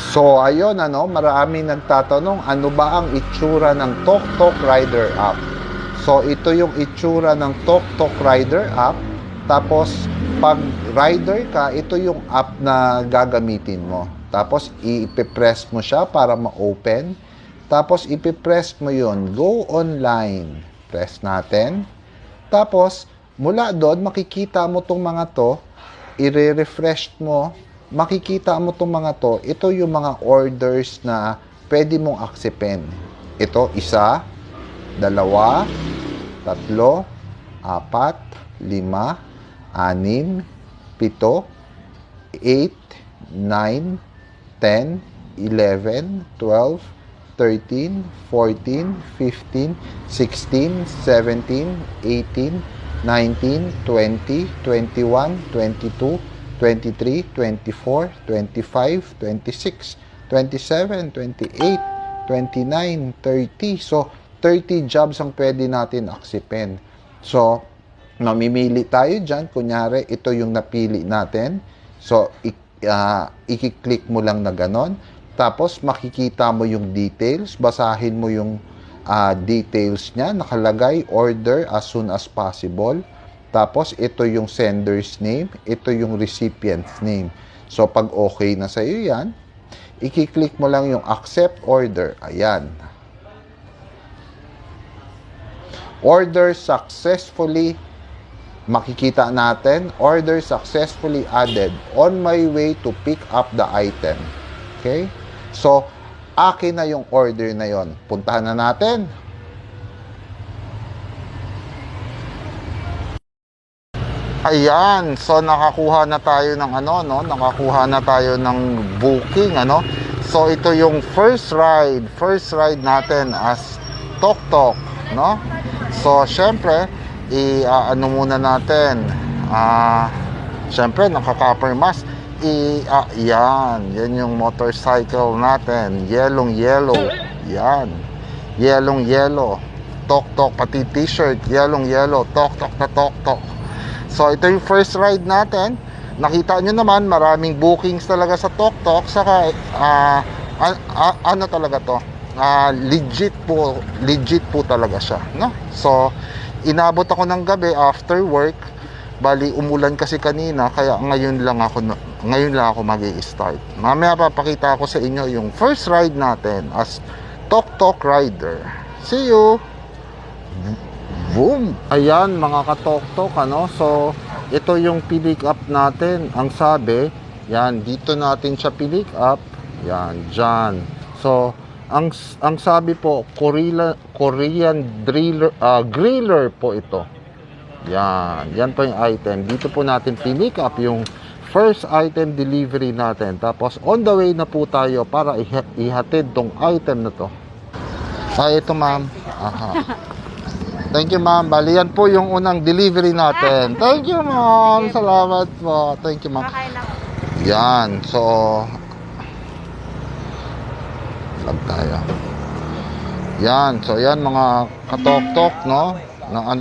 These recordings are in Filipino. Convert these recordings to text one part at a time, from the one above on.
So, ayun, marami nagtatanong, ano ba ang itsura ng TokTok Rider app? So, ito yung itsura ng TokTok Rider app. Tapos, pag rider ka, ito yung app na gagamitin mo. Tapos, ipipress mo siya para ma-open. Tapos, ipipress mo yun, go online. Press natin. Tapos, mula doon, makikita mo tong mga to, i-refresh mo, makikita mo itong mga to, ito yung mga orders na pwede mong aksepin. Ito, 1, 2, 3, 4, 5, 6, 7, 8, 9, 10, 11, 12, 13, 14, 15, 16, 17, 18, 19, 20, 21, 22, 23, 24, 25, 26, 27, 28, 29, 30. So, 30 jobs ang pwede natin aksipin. So, mamimili tayo dyan. Kunyari, ito yung napili natin. So, i-click mo lang na ganon. Tapos, makikita mo yung details. Basahin mo yung details niya. Nakalagay, order as soon as possible. Tapos, ito yung sender's name. Ito yung recipient's name. So, pag okay na sa'yo yan, i-click mo lang yung accept order. Ayan. Order successfully. Makikita natin, order successfully added. On my way to pick up the item. Okay? So, akin na yung order na yon. Puntahan na natin. Ayan, so nakakuha na tayo ng nakakuha na tayo ng booking, So ito yung first ride natin as TokTok, no? So syempre, muna natin. Syempre nakaka-copper mask. Yan yung motorcycle natin, yellow. Yan. Yellow. TokTok, pati t-shirt, yellow, TokTok na TokTok. So, ito yung first ride natin. Nakita nyo naman, maraming bookings talaga sa TokTok. Saka, talaga to? Legit po talaga siya, no? So, inabot ako ng gabi after work. Bali, umulan kasi kanina, kaya ngayon lang ako magi-start. Mamaya papakita ko sa inyo yung first ride natin as TokTok Rider. See you! Boom! Ayan mga ka-TokTok, So, ito yung pick up natin. Ang sabi, yan, dito natin siya pick up. Yan, dyan. So, ang sabi po, Korean griller po ito. Yan po yung item. Dito po natin pick up yung first item delivery natin. Tapos, on the way na po tayo para ihatid tong item na to. Ito ma'am. Aha. Thank you, ma'am. Bali, yan po yung unang delivery natin. Thank you, ma'am. Salamat po. Thank you, ma'am. Yan. So, lag tayo. Yan. So, yan mga ka-TokTok, no? Na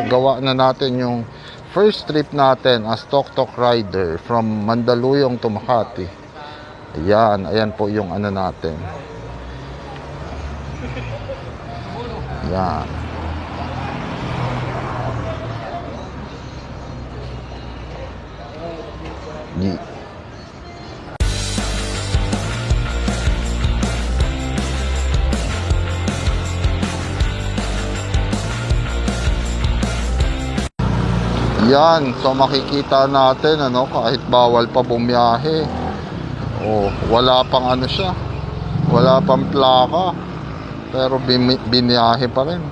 gawa na natin yung first trip natin as TokTok Rider from Mandaluyong to Makati. Ayan po yung natin. Yan. Yan, so makikita natin kahit bawal pa bumiyahe. Wala pang wala pang plaka. Pero biniyahe pa rin.